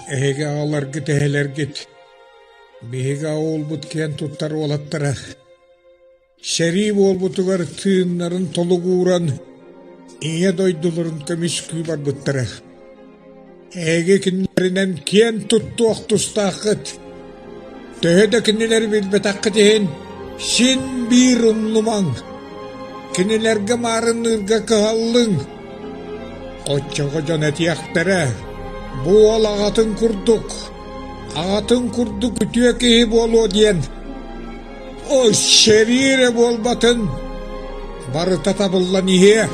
Эге аларгы тәһелергит. Бега олбут кен туттар олаттара. Шәриф олбутугар тыыннарын толугуран, ие дойдуларын көміскүй бар бұттара. Эге кинлеринен кен тутту ақтустақыт. Төһөдө кинилер билбет аққы дейін, син бир умлумаң. Кинилерге марын ырга кығаллың. Отчығы жон әтияқтара. Бу ол ағатын күрдік. Ағатын күрдік үтіе кейі болу дейін. О шерире болбатын. Бары татабылла ниhe.